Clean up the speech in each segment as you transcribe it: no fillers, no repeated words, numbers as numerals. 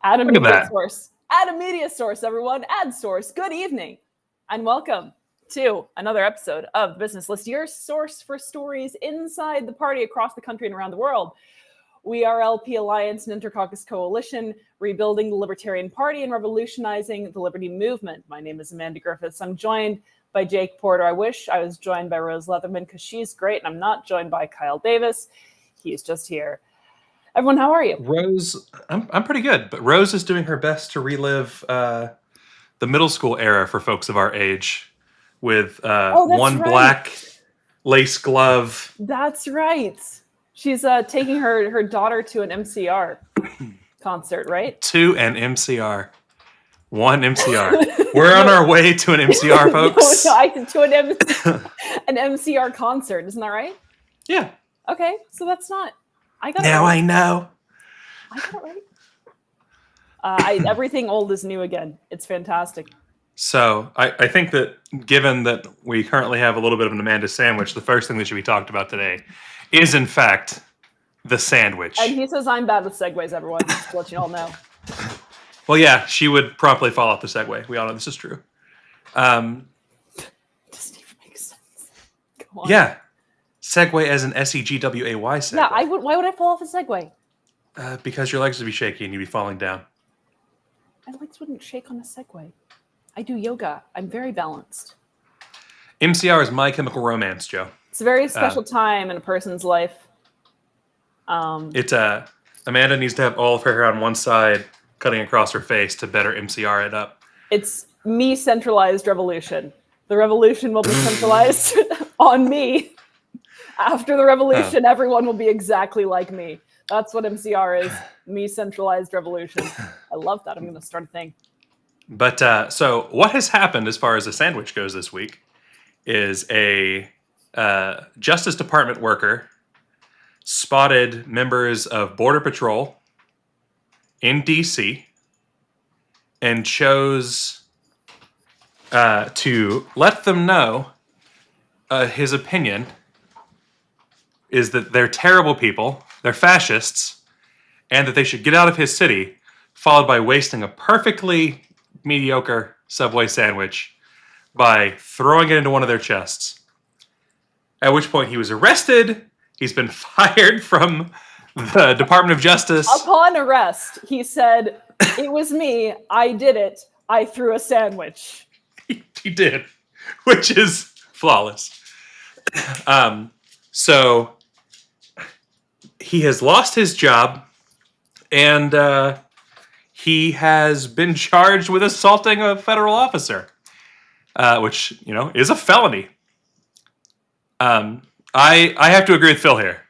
Add a Look at media that. source. Add a media source, everyone. Ad source. Good evening, and welcome to another episode of the Business List, your source for stories inside the party across the country and around the world. We are LP Alliance and Intercaucus Coalition, rebuilding the Libertarian Party and revolutionizing the liberty movement. My name is Amanda Griffiths. I'm joined by Jake Porter. I wish I was joined by Rose Leatherman because she's great, and I'm not joined by Kyle Davis. He's just here. Everyone, how are you? Rose, I'm pretty good, but Rose is doing her best to relive the middle school era for folks of our age with one black lace glove. That's right. She's taking her daughter to an MCR concert, right? To an MCR. One MCR. We're on our way to an MCR, folks. To an MCR concert. Isn't that right? Yeah. Okay, so that's not... I got now it right. I know. I got it right. Everything old is new again. It's fantastic. So I think that given that we currently have a little bit of an Amanda sandwich, the first thing that should be talked about today is, in fact, the sandwich. And he says I'm bad with segues, everyone, just to let you all know. Well, yeah, she would promptly fall off the segue. We all know this is true. Doesn't even make sense. Come on. Yeah. Segue as an S-E-G-W-A-Y segue. Yeah, why would I fall off a Segway? Because your legs would be shaky and you'd be falling down. My legs wouldn't shake on a Segway. I do yoga. I'm very balanced. MCR is My Chemical Romance, Joe. It's a very special time in a person's life. Amanda needs to have all of her hair on one side, cutting across her face to better MCR it up. It's me centralized revolution. The revolution will be centralized on me. After the revolution, everyone will be exactly like me. That's what MCR is. Me centralized revolution. I love that. I'm going to start a thing. But so what has happened as far as the sandwich goes this week is a Justice Department worker spotted members of Border Patrol in D.C. and chose to let them know his opinion is that they're terrible people, they're fascists, and that they should get out of his city, followed by wasting a perfectly mediocre Subway sandwich by throwing it into one of their chests. At which point he was arrested. He's been fired from the Department of Justice. Upon arrest, he said, "It was me. I did it. I threw a sandwich." He did, which is flawless. So he has lost his job, and he has been charged with assaulting a federal officer, which, is a felony. I have to agree with Phil here.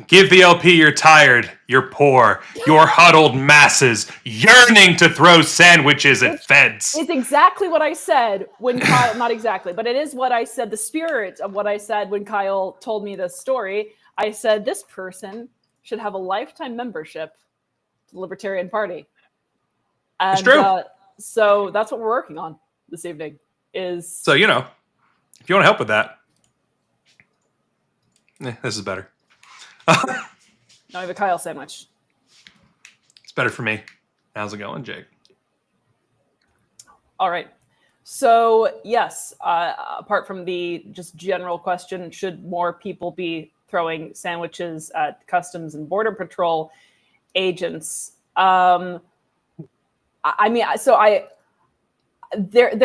Give the LP you're tired, you're poor, you're huddled masses yearning to throw sandwiches at feds. It's exactly what I said when Kyle, not exactly, but it is what I said, the spirit of what I said when Kyle told me this story. I said, this person should have a lifetime membership to the Libertarian Party. And, it's true. So that's what we're working on this evening. So, if you want to help with that, this is better. Now I have a Kyle sandwich. It's better for me. How's it going, Jake? All right. So, yes, apart from the just general question, should more people be throwing sandwiches at Customs and Border Patrol agents? There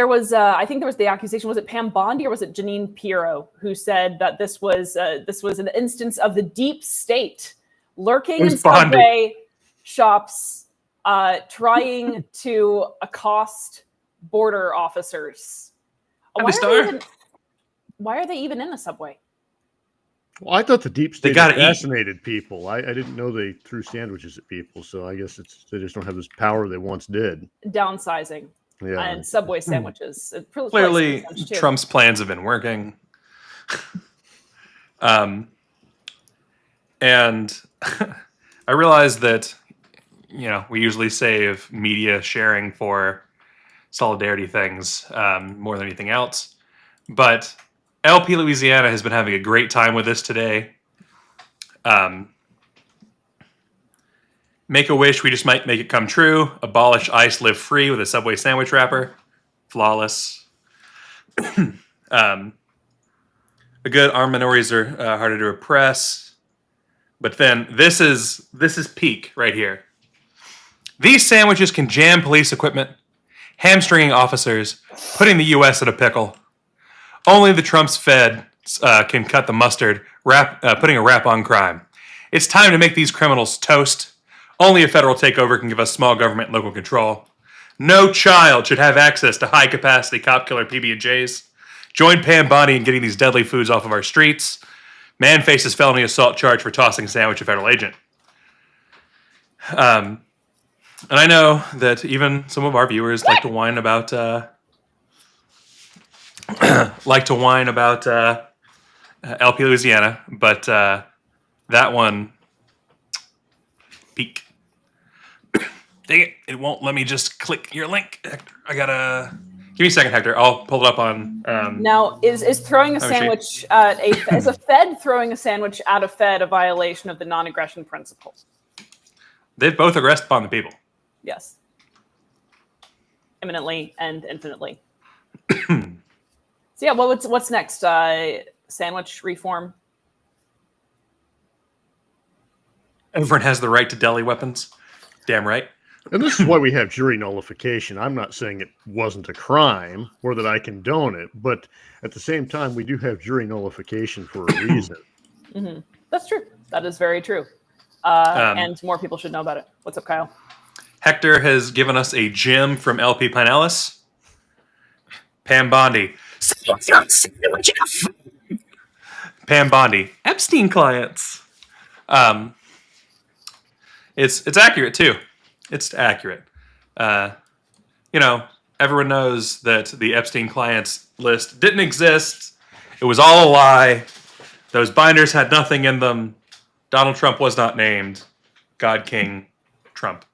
was, I think there was the accusation, was it Pam Bondi or was it Janine Pirro, who said that this was an instance of the deep state lurking in Subway shops, trying to accost border officers. Why are they even in the Subway? Well, I thought the deep state assassinated people. I didn't know they threw sandwiches at people, so I guess they just don't have this power they once did. Downsizing. Yeah. And Subway sandwiches. Clearly, Trump's plans have been working. And I realize that, we usually save media sharing for solidarity things more than anything else. But LP Louisiana has been having a great time with this today. Make-A-Wish, we just might make it come true. Abolish ICE, live free with a Subway sandwich wrapper. Flawless. A good armed minorities are harder to oppress. But then this is peak right here. These sandwiches can jam police equipment, hamstringing officers, putting the U.S. in a pickle. Only the Trump's Fed can cut the mustard, putting a wrap on crime. It's time to make these criminals toast. Only a federal takeover can give us small government and local control. No child should have access to high-capacity cop-killer PB&Js. Join Pam Bondi in getting these deadly foods off of our streets. Man faces felony assault charge for tossing a sandwich to federal agent. And I know that even some of our viewers like to whine about LP Louisiana, but that one peak. Dang it! It won't let me just click your link, Hector. I gotta give me a second, Hector. I'll pull it up on. Now, is throwing a sandwich at is a Fed throwing a sandwich at a Fed a violation of the non-aggression principle? They've both aggressed upon the people. Yes. Imminently and infinitely. So yeah, what's next? Sandwich reform. Everyone has the right to deli weapons. Damn right. And this is why we have jury nullification. I'm not saying it wasn't a crime or that I condone it, but at the same time, we do have jury nullification for a reason. Mm-hmm. That's true. That is very true. And more people should know about it. What's up, Kyle? Hector has given us a gem from LP Pinellas. Pam Bondi. Pam Bondi. Epstein clients. It's accurate too. It's accurate. Everyone knows that the Epstein clients list didn't exist. It was all a lie. Those binders had nothing in them. Donald Trump was not named. God King Trump.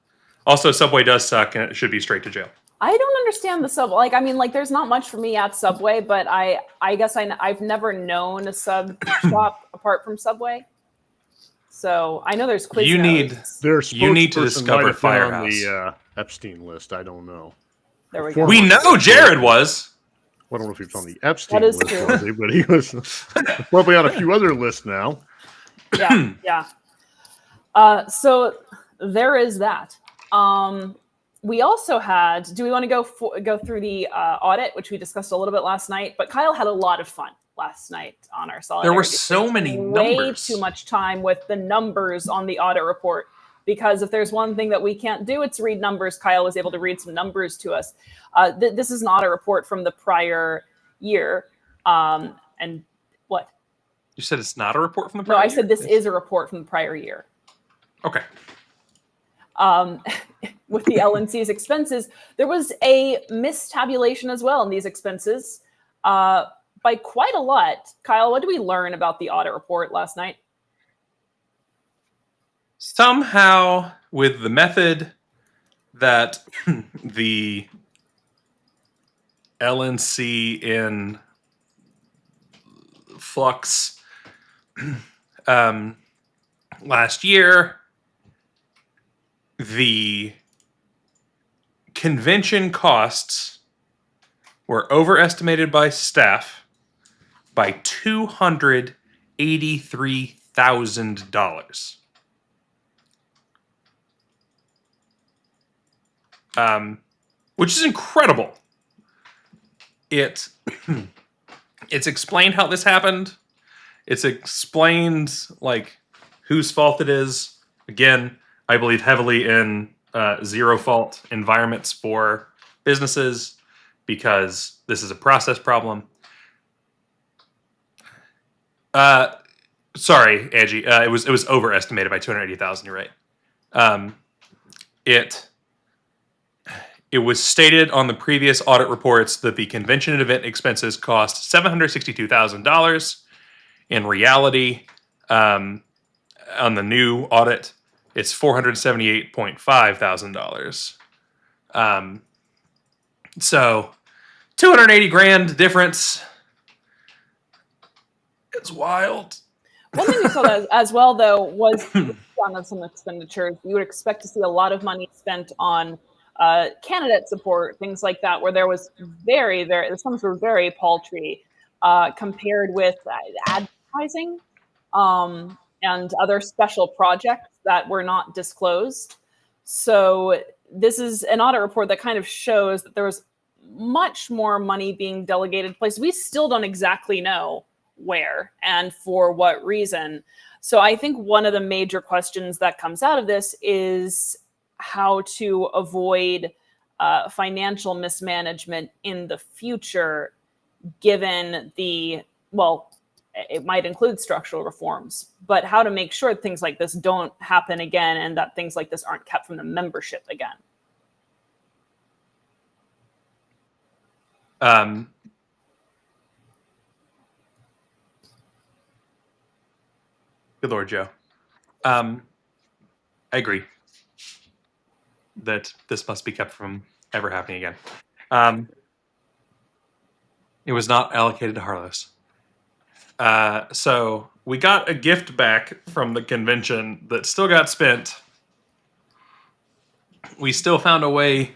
Also, Subway does suck, and it should be straight to jail. I don't understand the Subway. There's not much for me at Subway, but I guess I've never known a sub shop apart from Subway. So I know there's Quiznos. You need to discover Firehouse. On the Epstein list, I don't know. There we go. We know Jared was. Well, I don't know if he was on the Epstein list, was he? But he was probably on a few other lists now. Yeah. So there is that. We also had. Do we want to go through the audit, which we discussed a little bit last night? But Kyle had a lot of fun last night on our Solidarity. There were so many numbers. Way too much time with the numbers on the audit report. Because if there's one thing that we can't do, it's read numbers. Kyle was able to read some numbers to us. This is not a report from the prior year. And what? You said it's not a report from the prior year? No, I said this is a report from the prior year. Okay. With the LNC's expenses, there was a mistabulation as well in these expenses by quite a lot. Kyle, what did we learn about the audit report last night? Somehow, with the method that the LNC in flux last year, the convention costs were overestimated by staff by $283,000. Which is incredible. It's explained how this happened. It's explained whose fault it is. Again, I believe heavily in zero fault environments for businesses because this is a process problem. Sorry, Angie. It was overestimated by $280,000. You're right. It was stated on the previous audit reports that the convention and event expenses cost $762,000. In reality, on the new audit, it's $478,500. So, $280,000 difference. It's wild. One thing we saw as well, though, was on some expenditures. You would expect to see a lot of money spent on candidate support, things like that, where there was the sums were very paltry compared with advertising and other special projects that were not disclosed. So this is an audit report that kind of shows that there was much more money being delegated places. We still don't exactly know where and for what reason. So I think one of the major questions that comes out of this is how to avoid financial mismanagement in the future, given it might include structural reforms, but how to make sure things like this don't happen again and that things like this aren't kept from the membership again. Good Lord, Joe. I agree that this must be kept from ever happening again. It was not allocated to Harlow's. So we got a gift back from the convention that still got spent. We still found a way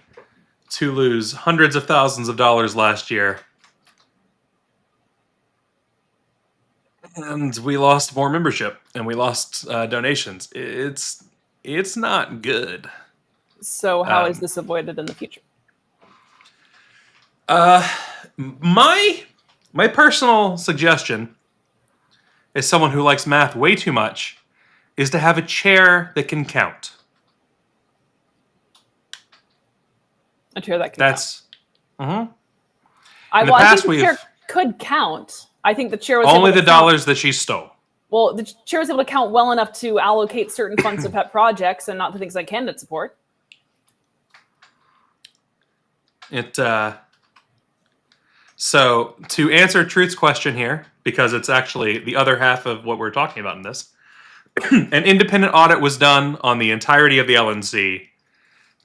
to lose hundreds of thousands of dollars last year. And we lost more membership and we lost donations. It's not good. So how is this avoided in the future? My personal suggestion, as someone who likes math way too much, is to have a chair that can count. A chair that can That's. count. In the I past, think the chair could count. I think the chair was only able to the dollars that she stole. Well, the chair was able to count well enough to allocate certain funds to pet projects and not to things like candidate support. So to answer Truth's question here, because it's actually the other half of what we're talking about in this, an independent audit was done on the entirety of the LNC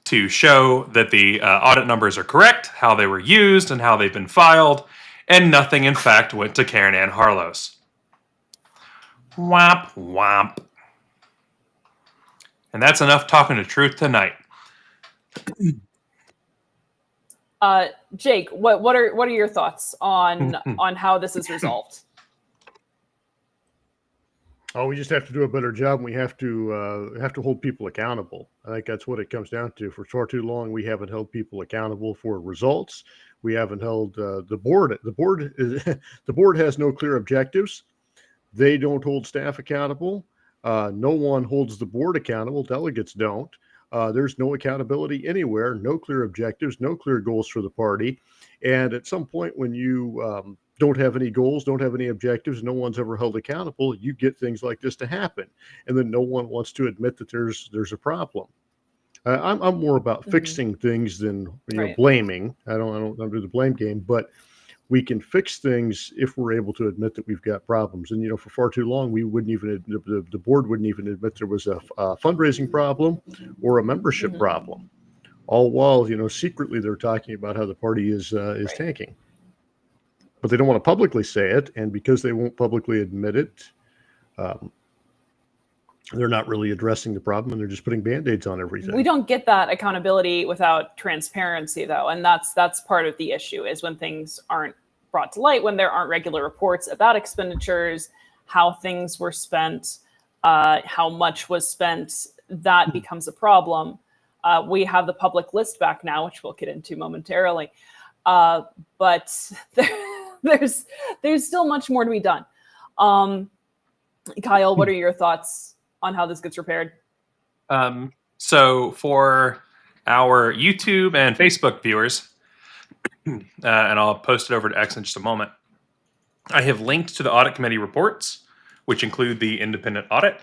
to show that the audit numbers are correct, how they were used, and how they've been filed, and nothing, in fact, went to Karen Ann Harlow's. Womp, womp. And that's enough talking to Truth tonight. Jake, what are your thoughts on how this is resolved? Oh, we just have to do a better job, and we have to hold people accountable. I think that's what it comes down to. For far too long, we haven't held people accountable for results. We haven't held the board. The board has no clear objectives. They don't hold staff accountable. No one holds the board accountable. Delegates don't. There's no accountability anywhere. No clear objectives. No clear goals for the party. And at some point, when you don't have any goals, don't have any objectives, no one's ever held accountable, you get things like this to happen. And then no one wants to admit that there's a problem. I'm more about fixing things than blaming. I don't do the blame game, but we can fix things if we're able to admit that we've got problems. And for far too long, we wouldn't even the board wouldn't even admit there was a fundraising problem or a membership problem. All while secretly they're talking about how the party is tanking. But they don't want to publicly say it, and because they won't publicly admit it, they're not really addressing the problem, and they're just putting Band-Aids on everything. We don't get that accountability without transparency, though, and that's part of the issue, is when things aren't brought to light, when there aren't regular reports about expenditures, how things were spent, how much was spent, that becomes a problem. We have the public list back now, which we'll get into momentarily, but there's still much more to be done. Kyle, what are your thoughts on how this gets repaired? So for our YouTube and Facebook viewers, and I'll post it over to X in just a moment, I have linked to the audit committee reports, which include the independent audit.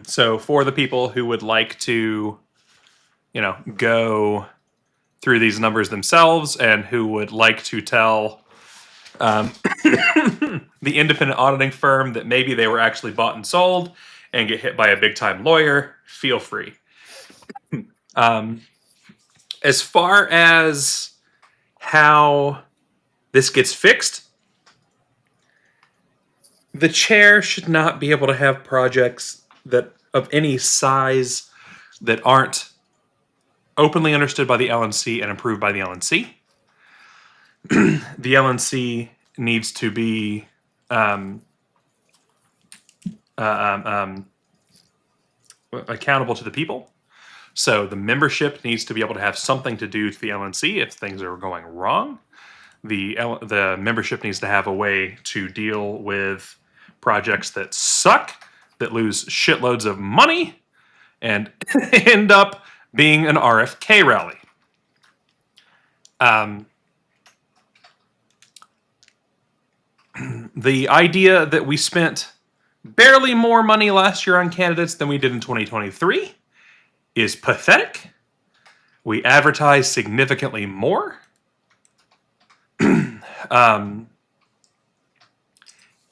So for the people who would like to, go through these numbers themselves and who would like to tell the independent auditing firm that maybe they were actually bought and sold and get hit by a big-time lawyer, feel free. As far as how this gets fixed, The chair should not be able to have projects that of any size that aren't openly understood by the LNC and approved by the LNC. The LNC needs to be accountable to the people. So the membership needs to be able to have something to do to the LNC if things are going wrong. The membership needs to have a way to deal with projects that suck, that lose shitloads of money, and end up being an RFK rally. The idea that we spent barely more money last year on candidates than we did in 2023 is pathetic. We advertised significantly more.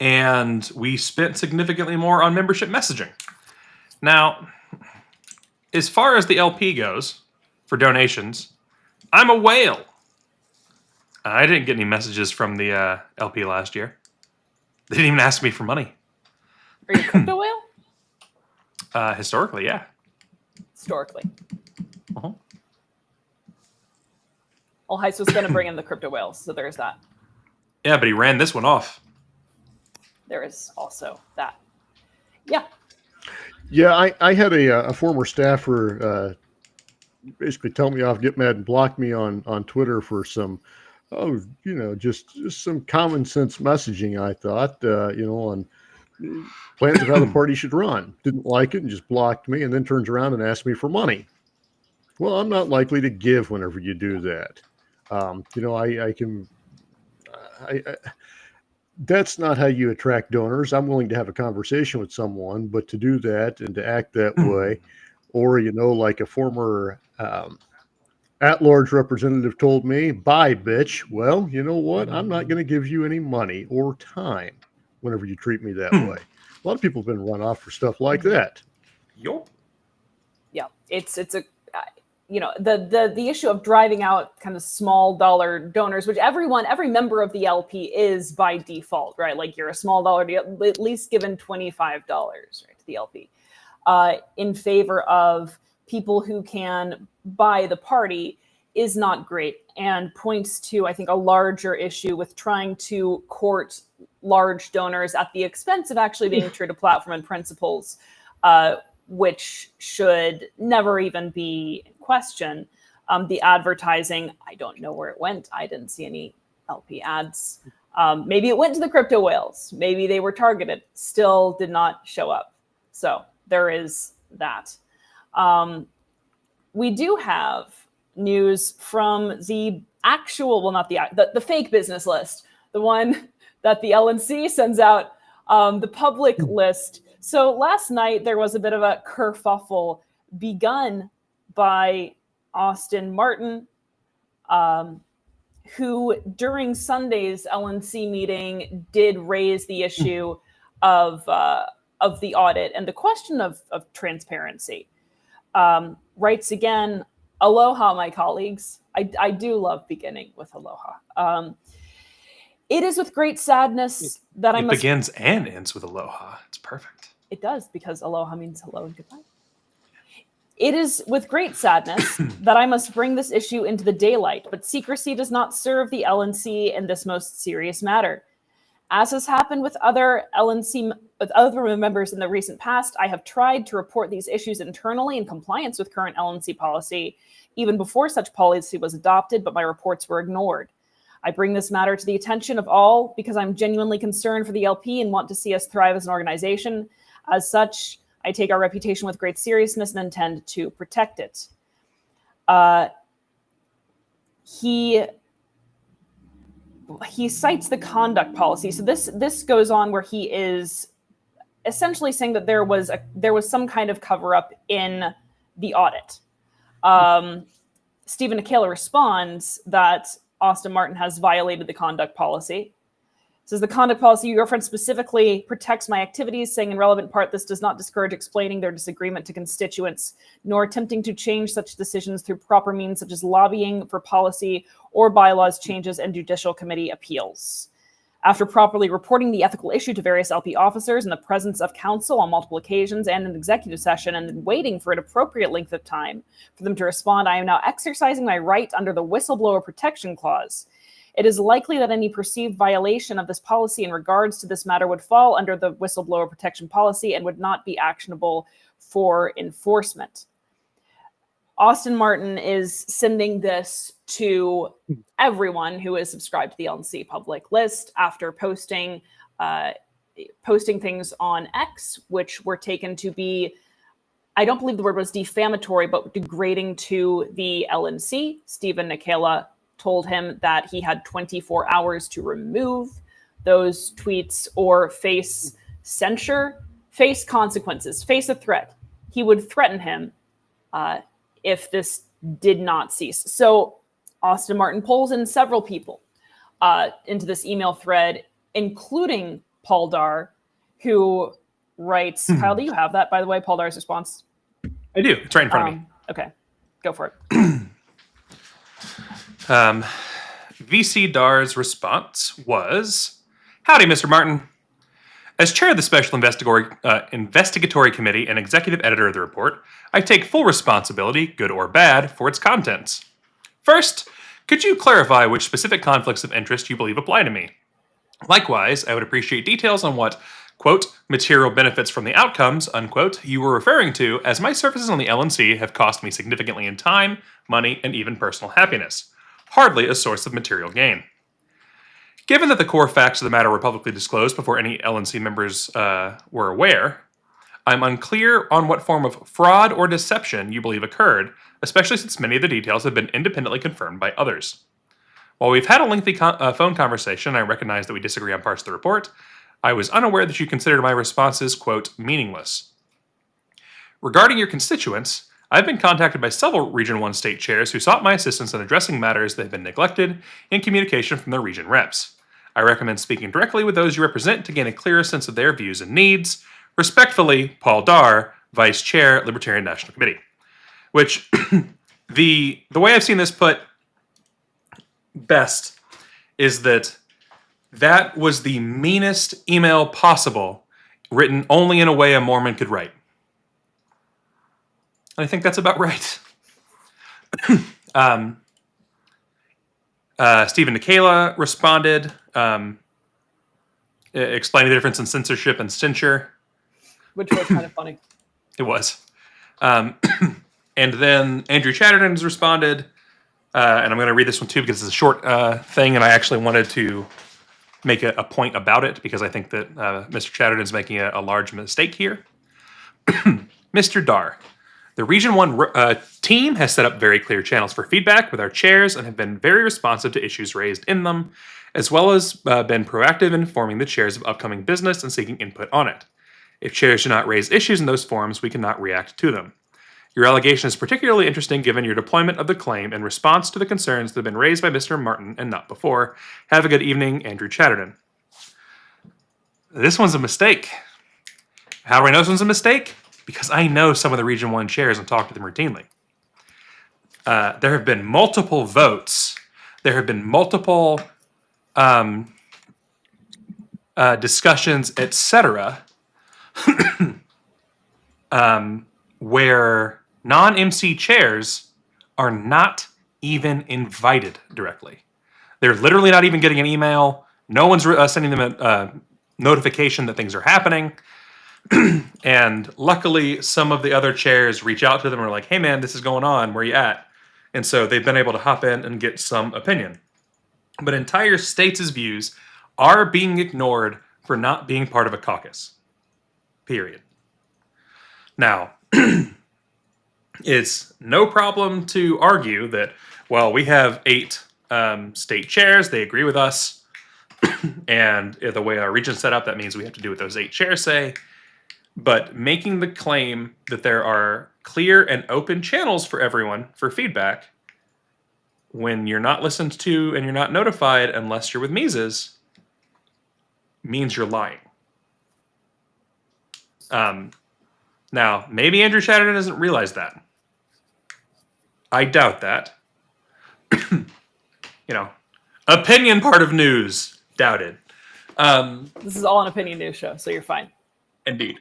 And we spent significantly more on membership messaging. Now, as far as the LP goes, for donations, I'm a whale. I didn't get any messages from the LP last year. They didn't even ask me for money. Are you a crypto whale? Historically, yeah. Historically. Uh-huh. Well, Heiss was going to bring in the crypto whales, so there's that. Yeah, but he ran this one off. There is also that. Yeah. Yeah, I had a former staffer basically tell me off, get mad, and block me on Twitter for some, just some common sense messaging. I thought, on plans of how the party should run. Didn't like it and just blocked me, and then turns around and asks me for money. Well, I'm not likely to give whenever you do that. That's not how you attract donors. I'm willing to have a conversation with someone, but to do that and to act that way, or, like a former at-large representative told me, bye, bitch. Well, you know what? I'm not going to give you any money or time whenever you treat me that way. A lot of people have been run off for stuff like that. Yup. Yeah, it's a the issue of driving out kind of small dollar donors, which every member of the LP is by default, right? Like you're a small dollar, at least given $25, right, to the LP, in favor of people who can buy the party is not great, and points to, I think, a larger issue with trying to court large donors at the expense of actually being true to platform and principles, which should never even be in question. The advertising, I don't know where it went. I didn't see any LP ads. Maybe it went to the crypto whales. Maybe they were targeted. Still did not show up. So there is that. We do have news from the actual, well, not the fake business list, the one that the LNC sends out, the public list. So last night there was a bit of a kerfuffle begun by Austin Martin, who during Sunday's LNC meeting did raise the issue of the audit and the question of transparency. Writes again, aloha, my colleagues. I do love beginning with aloha. It is with great sadness that I must... It begins and ends with aloha. It's perfect. It does, because aloha means hello and goodbye. It is with great sadness that I must bring this issue into the daylight, but secrecy does not serve the LNC in this most serious matter. As has happened with other members in the recent past, I have tried to report these issues internally in compliance with current LNC policy, even before such policy was adopted, but my reports were ignored. I bring this matter to the attention of all because I'm genuinely concerned for the LP and want to see us thrive as an organization. As such, I take our reputation with great seriousness and intend to protect it. He cites the conduct policy. So this goes on where he is essentially saying that there was some kind of cover up in the audit. Stephen Akela responds that Austin Martin has violated the conduct policy. Says the conduct policy you reference specifically protects my activities, saying in relevant part, this does not discourage explaining their disagreement to constituents, nor attempting to change such decisions through proper means such as lobbying for policy or bylaws changes and judicial committee appeals. After properly reporting the ethical issue to various LP officers in the presence of counsel on multiple occasions and an executive session, and then waiting for an appropriate length of time for them to respond, I am now exercising my right under the Whistleblower Protection Clause. It is likely that any perceived violation of this policy in regards to this matter would fall under the Whistleblower Protection Policy and would not be actionable for enforcement. Austin Martin is sending this to everyone who is subscribed to the LNC public list after posting things on X, which were taken to be, I don't believe the word was defamatory, but degrading to the LNC. Stephen Nikela told him that he had 24 hours to remove those tweets or face censure, face consequences, face a threat. He would threaten him if this did not cease. So Austin Martin pulls in several people into this email thread, including Paul Darr, who writes, Kyle, do you have that, by the way, Paul Darr's response? I do. It's right in front of me. Okay, go for it. VC Darr's response was, "Howdy, Mr. Martin. As chair of the Special Investigatory Committee and executive editor of the report, I take full responsibility, good or bad, for its contents. First, could you clarify which specific conflicts of interest you believe apply to me? Likewise, I would appreciate details on what, quote, material benefits from the outcomes, unquote, you were referring to, as my services on the LNC have cost me significantly in time, money, and even personal happiness. Hardly a source of material gain. Given that the core facts of the matter were publicly disclosed before any LNC members were aware, I'm unclear on what form of fraud or deception you believe occurred, especially since many of the details have been independently confirmed by others. While we've had a lengthy phone conversation, I recognize that we disagree on parts of the report. I was unaware that you considered my responses, quote, meaningless. Regarding your constituents, I've been contacted by several Region 1 state chairs who sought my assistance in addressing matters that have been neglected in communication from their region reps. I recommend speaking directly with those you represent to gain a clearer sense of their views and needs. Respectfully, Paul Darr, Vice Chair, Libertarian National Committee." Which, the way I've seen this put best is that was the meanest email possible, written only in a way a Mormon could write. I think that's about right. Stephen Nikela responded, explaining the difference in censorship and censure. Which was kind of funny. It was. And then Andrew Chatterton has responded, and I'm going to read this one too because it's a short thing, and I actually wanted to make a point about it because I think that Mr. Chatterton is making a large mistake here. Mr. Darr, the Region 1 team has set up very clear channels for feedback with our chairs and have been very responsive to issues raised in them, as well as been proactive in informing the chairs of upcoming business and seeking input on it. If chairs do not raise issues in those forums, we cannot react to them. Your allegation is particularly interesting given your deployment of the claim in response to the concerns that have been raised by Mr. Martin and not before. Have a good evening, Andrew Chatterton. This one's a mistake. How do I know this one's a mistake? Because I know some of the Region 1 chairs and talk to them routinely. There have been multiple votes. There have been multiple discussions, etc., where non-MC chairs are not even invited directly. They're literally not even getting an email. No one's sending them a notification that things are happening. And luckily, some of the other chairs reach out to them and are like, hey man, this is going on, where you at? And so they've been able to hop in and get some opinion. But entire states' views are being ignored for not being part of a caucus. Period. Now, it's no problem to argue that, well, we have 8 state chairs, they agree with us, and the way our region's set up, that means we have to do what those 8 chairs say. But making the claim that there are clear and open channels for everyone for feedback when you're not listened to and you're not notified unless you're with Mises means you're lying. Now, maybe Andrew Chatterton doesn't realize that. I doubt that. Opinion part of news, doubted. This is all an opinion news show, so you're fine. Indeed.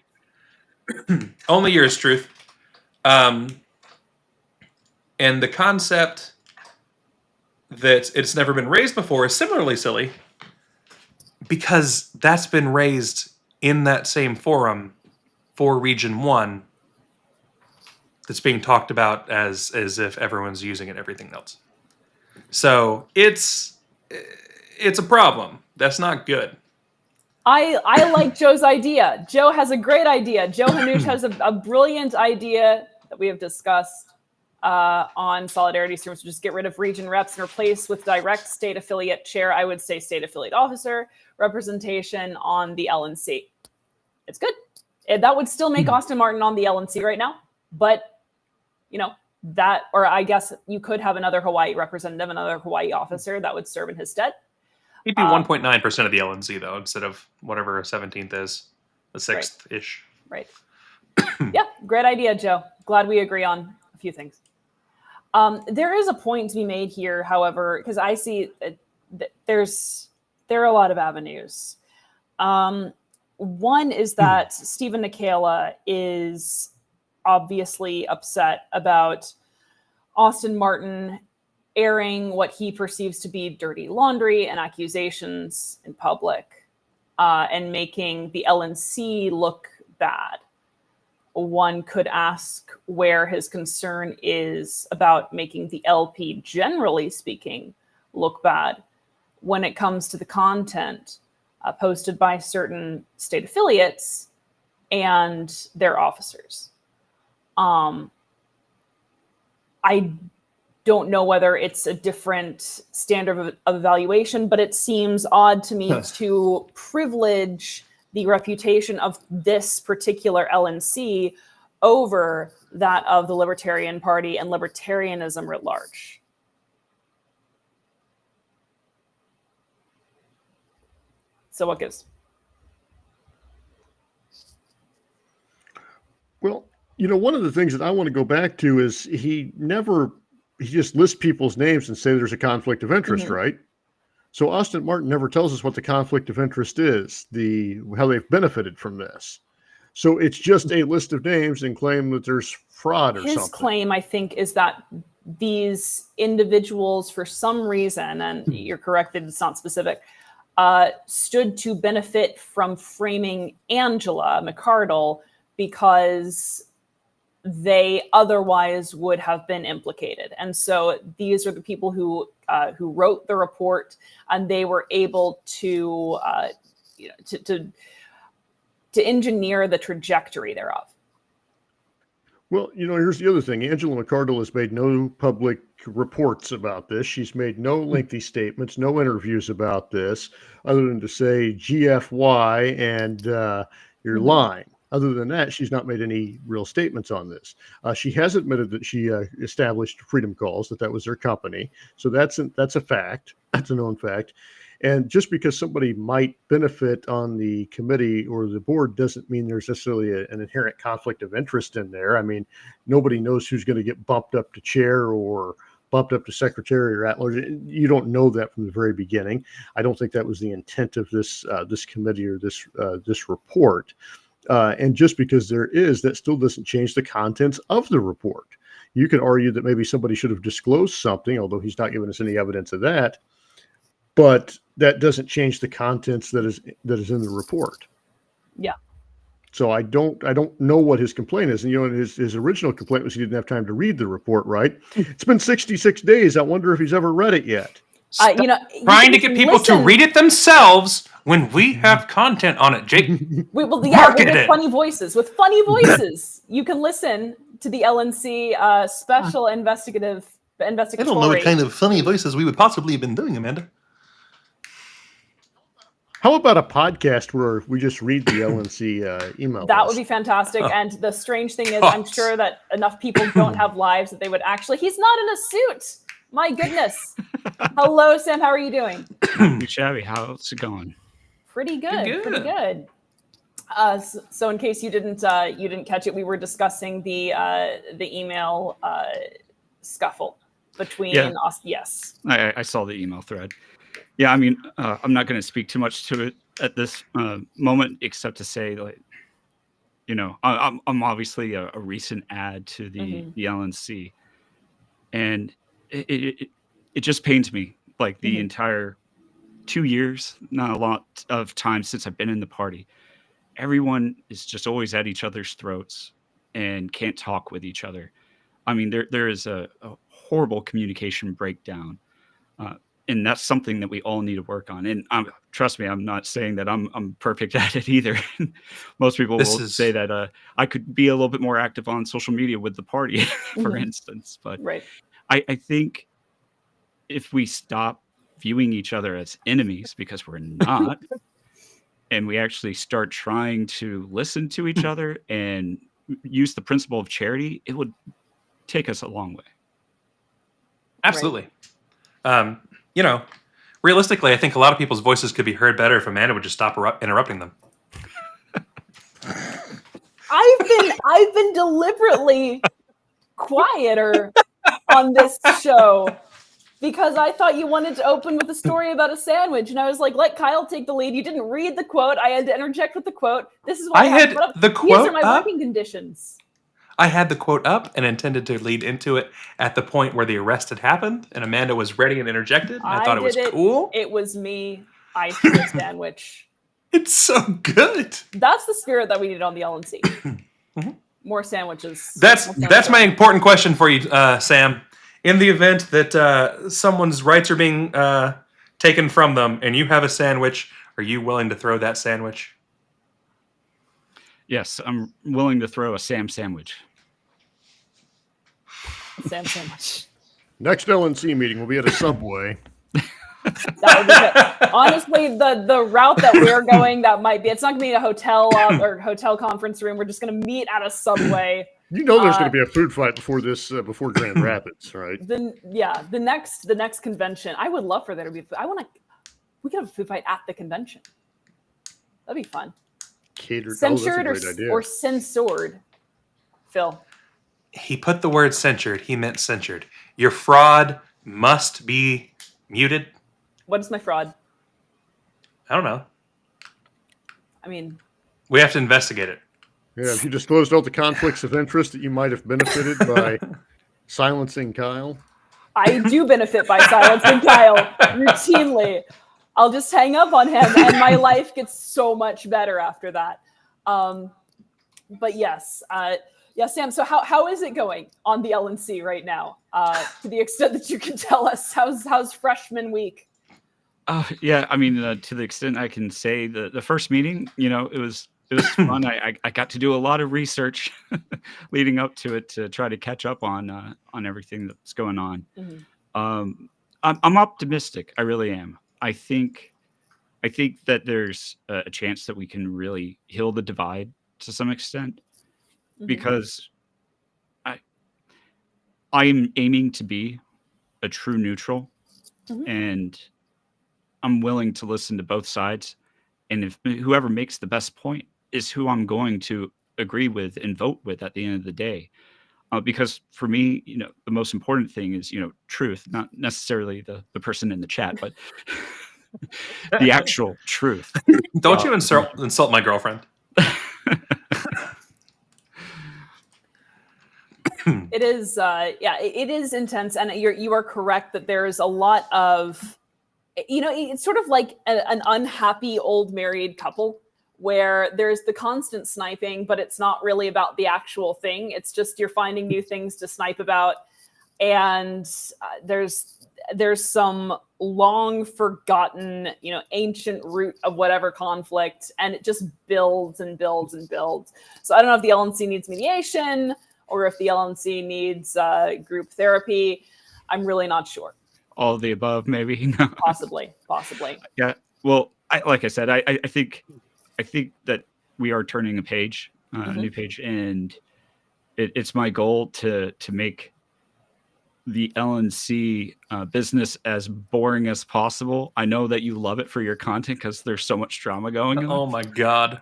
Only yours, Truth. And the concept that it's never been raised before is similarly silly because that's been raised in that same forum for Region 1 that's being talked about as if everyone's using it, everything else. So it's a problem. That's not good. I like Joe's idea. Joe has a great idea. Joe Hanush has a brilliant idea that we have discussed on Solidarity Streams, which is get rid of region reps and replace with direct state affiliate chair. I would say state affiliate officer representation on the LNC. It's good. That would still make Austin Martin on the LNC right now, but that, or I guess you could have another Hawaii representative, another Hawaii officer that would serve in his stead. He'd be 1.9% of the LNC though, instead of whatever a 17th is, a 6th-ish. Right. Yeah, great idea, Joe. Glad we agree on a few things. There is a point to be made here, however, because I see there are a lot of avenues. One is that Stephen Nikela is obviously upset about Austin Martin airing what he perceives to be dirty laundry and accusations in public, and making the LNC look bad. One could ask where his concern is about making the LP, generally speaking, look bad when it comes to the content posted by certain state affiliates and their officers. I don't know whether it's a different standard of evaluation, but it seems odd to me to privilege the reputation of this particular LNC over that of the Libertarian Party and libertarianism writ large. So what gives? Well, one of the things that I want to go back to is he just lists people's names and say there's a conflict of interest, right? So Austin Martin never tells us what the conflict of interest is, how they've benefited from this. So it's just a list of names and claim that there's fraud or something. His claim, I think, is that these individuals, for some reason, and you're correct that it's not specific, stood to benefit from framing Angela McArdle because they otherwise would have been implicated. And so these are the people who wrote the report, and they were able to engineer the trajectory thereof. Well, here's the other thing. Angela McArdle has made no public reports about this. She's made no lengthy statements, no interviews about this, other than to say GFY and you're lying. Other than that, she's not made any real statements on this. She has admitted that she established Freedom Calls, that was their company. So that's a fact. That's a known fact. And just because somebody might benefit on the committee or the board doesn't mean there's necessarily an inherent conflict of interest in there. I mean, nobody knows who's going to get bumped up to chair or bumped up to secretary or at large. You don't know that from the very beginning. I don't think that was the intent of this committee or this report. And just because there is, that still doesn't change the contents of the report. You could argue that maybe somebody should have disclosed something, although he's not given us any evidence of that. But that doesn't change the contents that is in the report. Yeah. So I don't know what his complaint is. And his original complaint was he didn't have time to read the report, right? It's been 66 days. I wonder if he's ever read it yet. Trying to get people to read it themselves when we have content on it, Jake. With funny voices. You can listen to the LNC special investigatory. I don't know what kind of funny voices we would possibly have been doing, Amanda. How about a podcast where we just read the LNC email? That would be fantastic. And the strange thing is, I'm sure that enough people don't have lives that they would actually. He's not in a suit. My goodness. Hello, Sam. How are you doing? Shabby. How's it going? Pretty good. So in case you didn't catch it, we were discussing the email scuffle between us. Yes. I saw the email thread. Yeah, I mean, I'm not going to speak too much to it at this moment, except to say, like, I'm obviously a recent add to the LNC, and it just pains me, like the entire 2 years, not a lot of time since I've been in the party. Everyone is just always at each other's throats and can't talk with each other. I mean, there is a horrible communication breakdown, and that's something that we all need to work on. And trust me, I'm not saying that I'm perfect at it either. Most people will say that I could be a little bit more active on social media with the party, for instance. But I think if we stop viewing each other as enemies, because we're not, and we actually start trying to listen to each other and use the principle of charity, it would take us a long way. Absolutely. Realistically, I think a lot of people's voices could be heard better if Amanda would just stop interrupting them. I've been deliberately quieter on this show because I thought you wanted to open with a story about a sandwich, and I was like, let Kyle take the lead. You didn't read the quote. I had to interject with the quote. This is why I had to put up. The quote. These are my working conditions. I had the quote up and intended to lead into it at the point where the arrest had happened, and Amanda was ready and interjected. And I thought it was cool. It was me. I threw a sandwich. It's so good. That's the spirit that we need on the LNC. More sandwiches. That's my important question for you, Sam. In the event that someone's rights are being taken from them and you have a sandwich, are you willing to throw that sandwich? Yes, I'm willing to throw a Sam sandwich. Sam sandwich. Next LNC meeting will be at a Subway. That would be good. Honestly, the route that we're going, that might be. It's not going to be a hotel or hotel conference room. We're just going to meet at a Subway. You know, there's going to be a food fight before this, before Grand Rapids, right? The next convention. I would love for there to be. We could have a food fight at the convention. That'd be fun. Catered. Censured or censored, Phil. He put the word censured. He meant censured. Your fraud must be muted. What is my fraud? I don't know. I mean, we have to investigate it. Yeah, if you disclosed all the conflicts of interest that you might have benefited by silencing Kyle. I do benefit by silencing Kyle routinely. I'll just hang up on him, and my life gets so much better after that. But yes, Sam. So how is it going on the LNC right now? To the extent that you can tell us, how's freshman week? Yeah, I mean, to the extent I can say, the first meeting, it was fun. I got to do a lot of research leading up to it to try to catch up on everything that's going on. Mm-hmm. I'm optimistic. I really am. I think that there's a chance that we can really heal the divide to some extent, because I'm aiming to be a true neutral, and I'm willing to listen to both sides. And if whoever makes the best point is who I'm going to agree with and vote with at the end of the day. Because for me, the most important thing is, truth, not necessarily the person in the chat, but the actual truth. Don't you insult my girlfriend. It is, it is intense. And you are correct that there's a lot of, it's sort of like an unhappy old married couple where there's the constant sniping, but it's not really about the actual thing. It's just you're finding new things to snipe about. And there's some long forgotten, ancient root of whatever conflict, and it just builds and builds and builds. So I don't know if the LNC needs mediation or if the LNC needs group therapy. I'm really not sure. All of the above, maybe. Possibly. Yeah. Well, like I said, I think that we are turning a page, a new page, and it's my goal to make the LNC business as boring as possible. I know that you love it for your content because there's so much drama going on. Oh my God.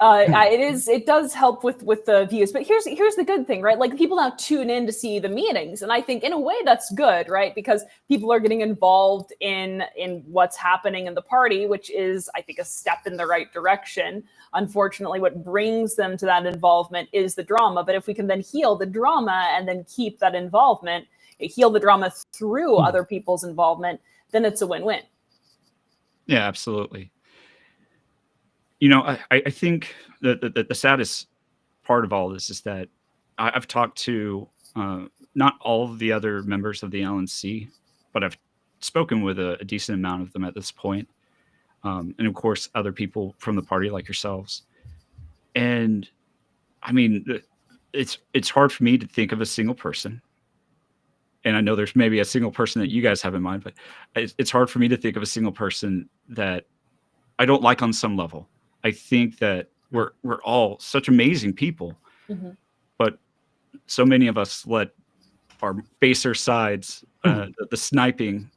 It does help with the views, but here's the good thing, right? Like, people now tune in to see the meetings, and I think in a way that's good, right? Because people are getting involved in what's happening in the party, which is, I think, a step in the right direction. Unfortunately, what brings them to that involvement is the drama. But if we can then heal the drama and then keep that involvement, heal the drama through other people's involvement, then it's a win-win. Yeah, absolutely. You know, I think that the saddest part of all this is that I've talked to not all of the other members of the LNC, but I've spoken with a decent amount of them at this point. And of course, other people from the party like yourselves. And I mean, it's hard for me to think of a single person. And I know there's maybe a single person that you guys have in mind, but it's hard for me to think of a single person that I don't like on some level. I think that we're all such amazing people, but so many of us let our baser sides, the sniping,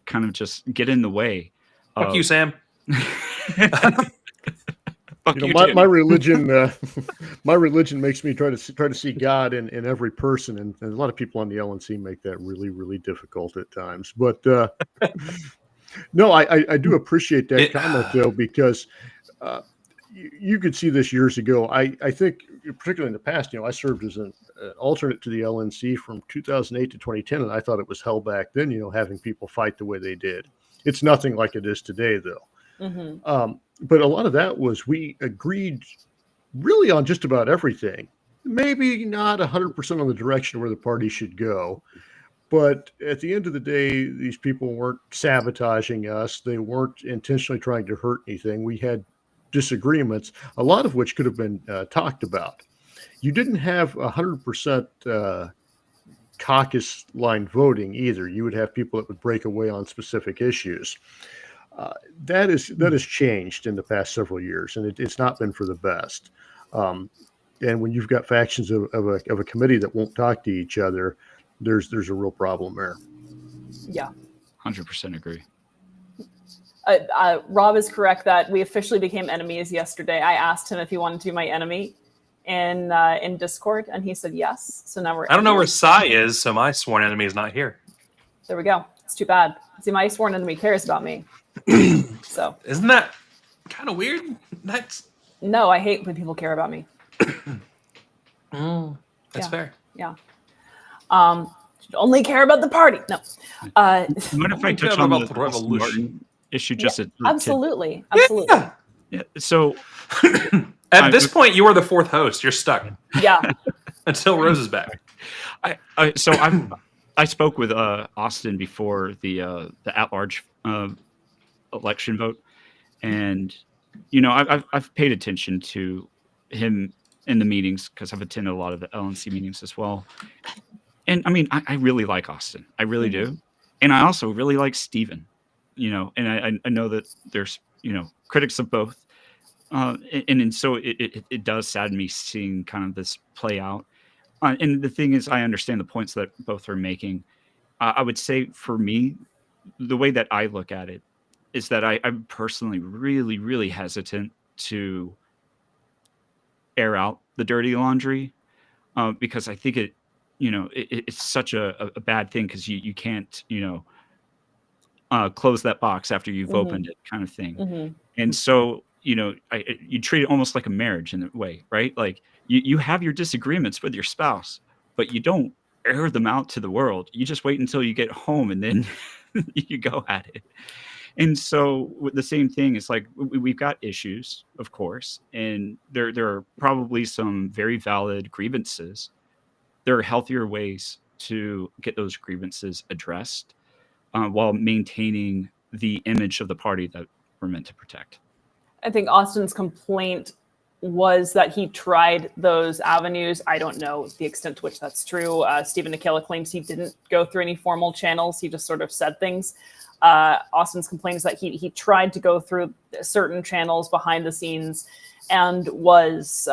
kind of just get in the way. Fuck you, Sam. My religion, my religion makes me try to see God in every person, and a lot of people on the LNC make that really, really difficult at times. But no, I do appreciate that comment though, because you could see this years ago. I think, particularly in the past, I served as an alternate to the LNC from 2008 to 2010, and I thought it was hell back then. Having people fight the way they did. It's nothing like it is today, though. But a lot of that was we agreed really on just about everything. Maybe not 100% on the direction where the party should go. But at the end of the day, these people weren't sabotaging us. They weren't intentionally trying to hurt anything. We had disagreements, a lot of which could have been talked about. You didn't have 100% caucus line voting either. You would have people that would break away on specific issues. That has changed in the past several years, and it's not been for the best. And when you've got factions of a committee that won't talk to each other, there's a real problem there. Yeah, 100% agree. Rob is correct that we officially became enemies yesterday. I asked him if he wanted to be my enemy in Discord, and he said yes. So now we're. I don't know where Sai is, so my sworn enemy is not here. There we go. It's too bad. See, my sworn enemy cares about me. So isn't that kind of weird? No, I hate when people care about me. That's fair. Yeah. Should only care about the party. No. What if I touch on the revolution issue? Absolutely. Yeah. So at this point, you are the fourth host. You're stuck. Yeah. Until Rose is back. I spoke with Austin before the at-large election vote, and I've paid attention to him in the meetings because I've attended a lot of the LNC meetings as well. And I mean, I really like Austin. I really do. And I also really like Steven, and I know that there's, critics of both. And so it does sadden me seeing kind of this play out. And the thing is, I understand the points that both are making. I would say for me, the way that I look at it is that I'm personally really, really hesitant to air out the dirty laundry because I think it's such a bad thing because you can't, close that box after you've opened it kind of thing. And so, you treat it almost like a marriage in a way, right? Like you have your disagreements with your spouse, but you don't air them out to the world. You just wait until you get home and then you go at it. And so the same thing is like we've got issues, of course, and there are probably some very valid grievances. There are healthier ways to get those grievances addressed while maintaining the image of the party that we're meant to protect. I think Austin's complaint was that he tried those avenues. I don't know the extent to which that's true. Stephen Nikela claims he didn't go through any formal channels. He just sort of said things. Austin's complaint is that he tried to go through certain channels behind the scenes and was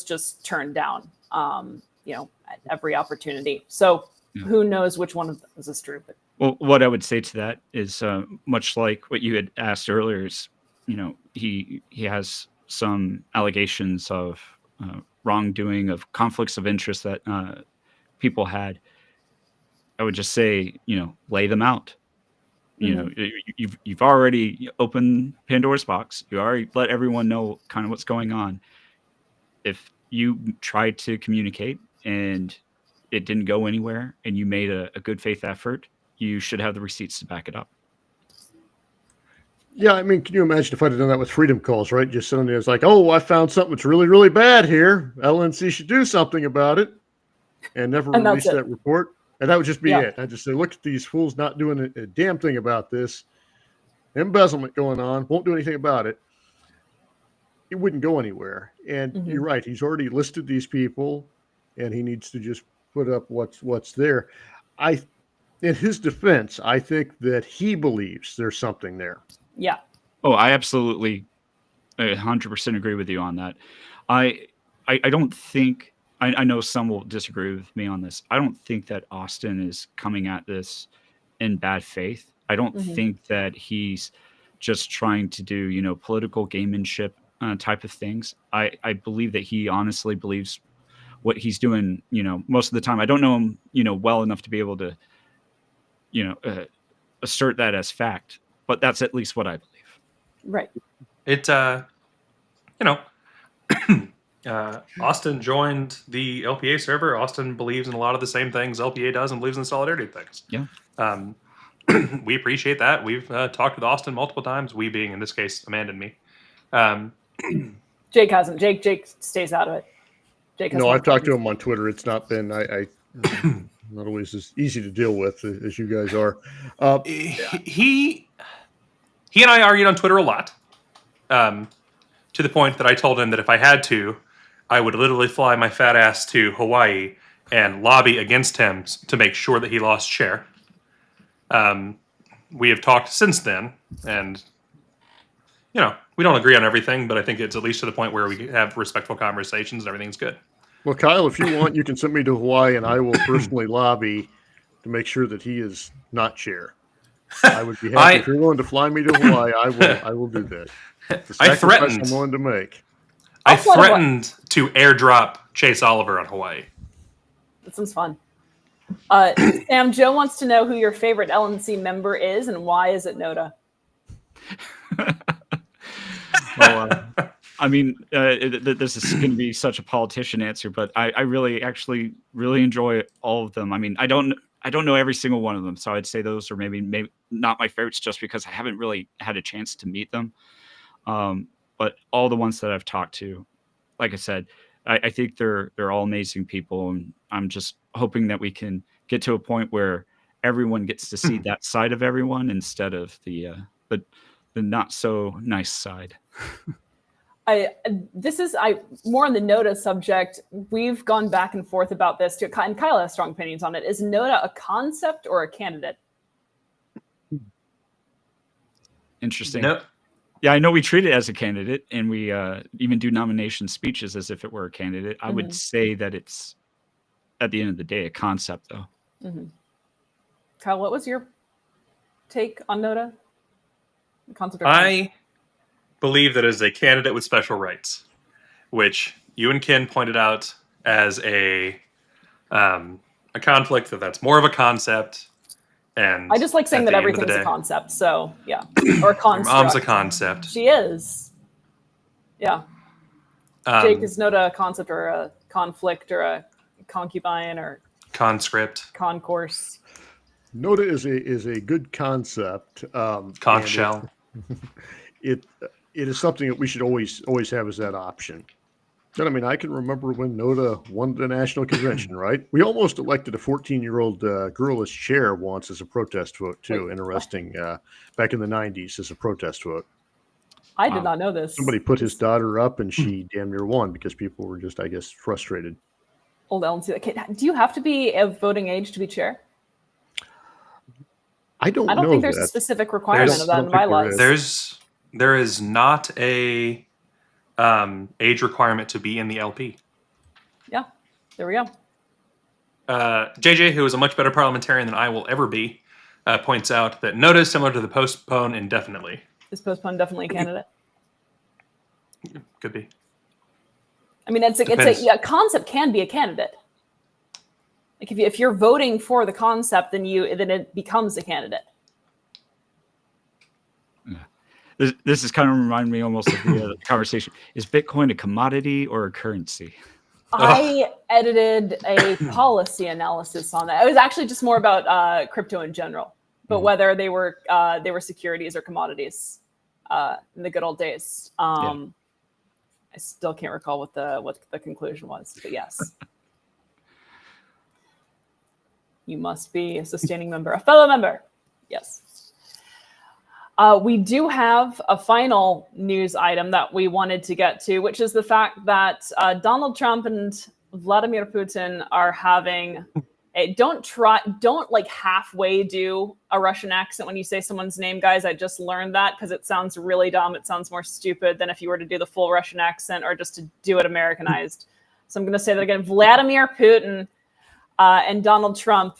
just turned down, at every opportunity. So who knows which one of those is true? But well, what I would say to that is much like what you had asked earlier is, he has some allegations of wrongdoing, of conflicts of interest that people had, I would just say, lay them out. You've already opened Pandora's box. You already let everyone know kind of what's going on. If you tried to communicate and it didn't go anywhere, and you made a good faith effort, you should have the receipts to back it up. Yeah, I mean, can you imagine if I'd have done that with Freedom Calls, right? Just sitting there, it's like, oh, I found something that's really, really bad here. LNC should do something about it, and never release that report. And that would just be it. I'd just say, look at these fools not doing a damn thing about this. Embezzlement going on, won't do anything about it. It wouldn't go anywhere. And you're right. He's already listed these people, and he needs to just put up what's there. In his defense, I think that he believes there's something there. Yeah. Oh, I absolutely 100% agree with you on that. I don't think, I know some will disagree with me on this. I don't think that Austin is coming at this in bad faith. I don't think that he's just trying to do, political gamemanship type of things. I believe that he honestly believes what he's doing, most of the time. I don't know him, well enough to be able to, assert that as fact, but that's at least what I believe. Right. It, Austin joined the LPA server. Austin believes in a lot of the same things LPA does and believes in the solidarity things. Yeah. We appreciate that. We've talked with Austin multiple times, we being, in this case, Amanda and me. Jake hasn't. Jake stays out of it. No, I've talked to him on Twitter. It's not been, not always as easy to deal with as you guys are. He and I argued on Twitter a lot, to the point that I told him that if I had to, I would literally fly my fat ass to Hawaii and lobby against him to make sure that he lost share. We have talked since then, and we don't agree on everything, but I think it's at least to the point where we have respectful conversations and everything's good. Well, Kyle, if you want, you can send me to Hawaii, and I will personally lobby to make sure that he is not chair. I would be happy if you're willing to fly me to Hawaii. I will do that. I threatened. I'm willing to make. I threatened to airdrop Chase Oliver on Hawaii. That sounds fun. Sam, Joe wants to know who your favorite LNC member is and why is it Noda? Well, I mean, this is going to be such a politician answer, but I really enjoy all of them. I mean, I don't know every single one of them, so I'd say those are maybe not my favorites just because I haven't really had a chance to meet them. But all the ones that I've talked to, like I said, I think they're all amazing people, and I'm just hoping that we can get to a point where everyone gets to see that side of everyone instead of the not so nice side. This is more on the Noda subject. We've gone back and forth about this too, and Kyle has strong opinions on it. Is Noda a concept or a candidate? Interesting. Nope. Yeah, I know we treat it as a candidate, and we even do nomination speeches as if it were a candidate. I would say that it's, at the end of the day, a concept, though. Mm-hmm. Kyle, what was your take on Noda? The concept or I believe that it is a candidate with special rights, which you and Ken pointed out as a conflict that's more of a concept. And I just like saying that everything's a concept. So yeah, or a construct. Mom's a concept. She is. Yeah. Jake, is Noda a concept or a conflict or a concubine or conscript? Concourse. Noda is a good concept. Conch shell. It is something that we should always have as that option. And I mean, I can remember when Noda won the national convention, right? We almost elected a 14-year-old girl as chair once as a protest vote, too. Interesting. Back in the 90s as a protest vote. I did not know this. Somebody put his daughter up, and she damn near won because people were just, I guess, frustrated. Old LNC. Do you have to be of voting age to be chair? I don't know think there's a specific requirement of that in bylaws. There is not a age requirement to be in the LP. Yeah, there we go. JJ, who is a much better parliamentarian than I will ever be, points out that Noda is similar to the postpone indefinitely. Is postpone definitely a candidate? Could be. I mean, a concept can be a candidate. Like if you're voting for the concept, then it becomes a candidate. Yeah. This is kind of reminding me almost of the conversation. Is Bitcoin a commodity or a currency? I edited a policy analysis on that. It was actually just more about crypto in general, but whether they were securities or commodities in the good old days. I still can't recall what the conclusion was, but yes. You must be a sustaining member, a fellow member. Yes. We do have a final news item that we wanted to get to, which is the fact that Donald Trump and Vladimir Putin are having don't like halfway do a Russian accent when you say someone's name, guys. I just learned that because it sounds really dumb. It sounds more stupid than if you were to do the full Russian accent or just to do it Americanized. So I'm going to say that again. Vladimir Putin and Donald Trump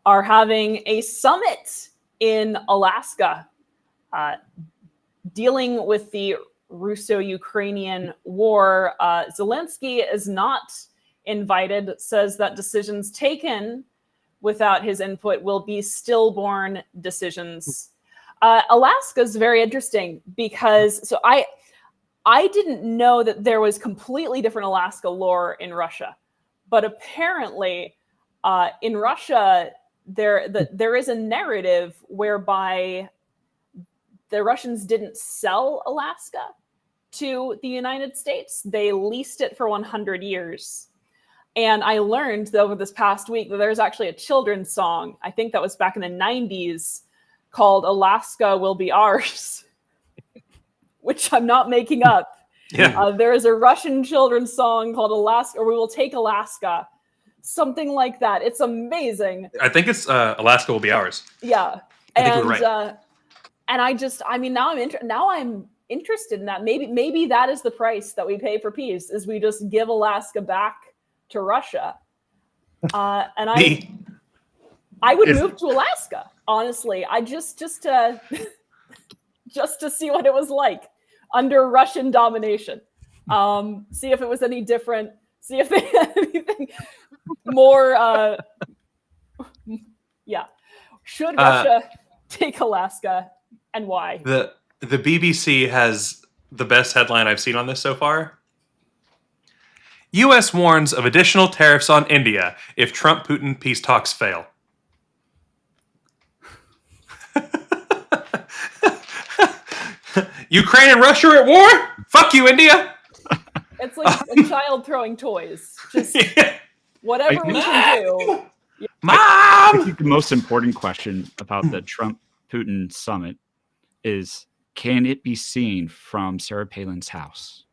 are having a summit in Alaska, dealing with the Russo-Ukrainian war. Zelensky is not invited, says that decisions taken without his input will be stillborn decisions. Alaska is very interesting because I didn't know that there was completely different Alaska lore in Russia, but apparently in Russia there is a narrative whereby the Russians didn't sell Alaska to the United States. They leased it for 100 years. And I learned over this past week that there's actually a children's song, I think that was back in the 90s, called Alaska Will Be Ours, which I'm not making up. Yeah. There is a Russian children's song called Alaska, or We Will Take Alaska, something like that. It's amazing. I think it's Alaska Will Be Ours. Yeah. I think you're right. And now I'm interested in that. Maybe that is the price that we pay for peace, is we just give Alaska back to Russia. And I would move to Alaska, honestly. I just to see what it was like under Russian domination. See if it was any different. See if they had anything more. Should Russia take Alaska, and why? The BBC has the best headline I've seen on this so far. U.S. warns of additional tariffs on India if Trump-Putin peace talks fail. Ukraine and Russia are at war? Fuck you, India! It's like a child throwing toys. Just whatever we can do. Mom! I think the most important question about the Trump-Putin summit is, can it be seen from Sarah Palin's house?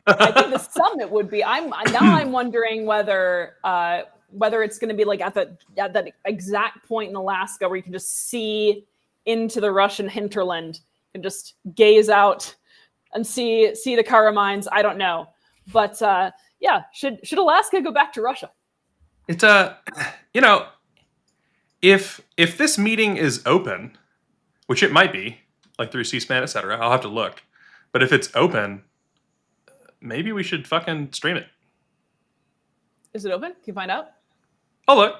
I think the summit would be. I'm wondering whether it's going to be like at that exact point in Alaska where you can just see into the Russian hinterland and just gaze out and see the Kara mines. I don't know, but should Alaska go back to Russia? It's if this meeting is open, which it might be, like through C-SPAN, etc. I'll have to look, but if it's open, maybe we should fucking stream it. Is it open? Can you find out? I'll look.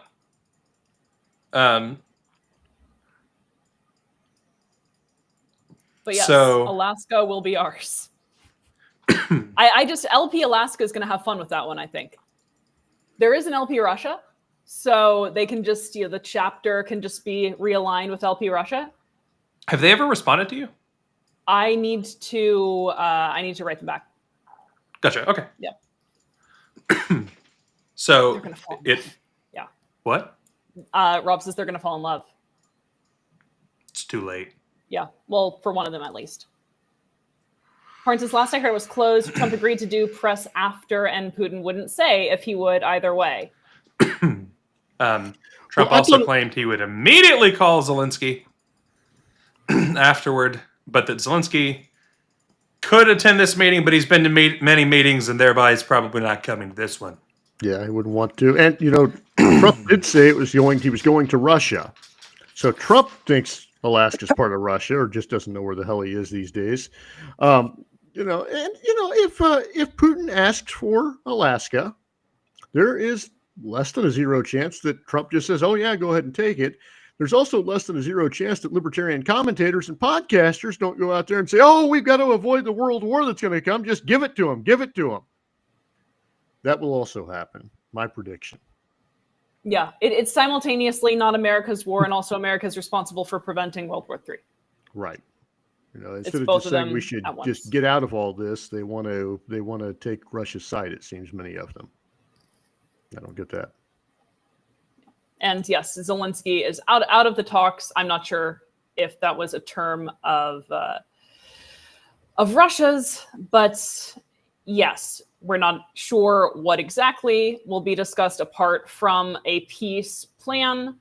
But yes, so, Alaska will be ours. LP Alaska is going to have fun with that one, I think. There is an LP Russia, so they can just, the chapter can just be realigned with LP Russia. Have they ever responded to you? I need to write them back. Gotcha. Okay. Yeah. So they're gonna fall. Yeah. What? Rob says they're going to fall in love. It's too late. Yeah. Well, for one of them at least. Horn says, last I heard it was closed. Trump agreed to do press after, and Putin wouldn't say if he would either way. Trump also claimed he would immediately call Zelensky afterward, but that Zelensky could attend this meeting, but he's been to many meetings, and thereby he's probably not coming to this one. Yeah, I wouldn't want to. And, Trump did say he was going to Russia. So Trump thinks Alaska's part of Russia, or just doesn't know where the hell he is these days. If Putin asks for Alaska, there is less than a zero chance that Trump just says, "Oh yeah, go ahead and take it." There's also less than a zero chance that libertarian commentators and podcasters don't go out there and say, "Oh, we've got to avoid the world war that's going to come. Just give it to them. Give it to them." That will also happen. My prediction. Yeah, it's simultaneously not America's war and also America's responsible for preventing World War III. Right. Instead It's of both just of saying them we should at once. just get out of all this, they want to take Russia's side. It seems many of them. I don't get that. And yes, Zelensky is out of the talks. I'm not sure if that was a term of Russia's, but yes, we're not sure what exactly will be discussed apart from a peace plan,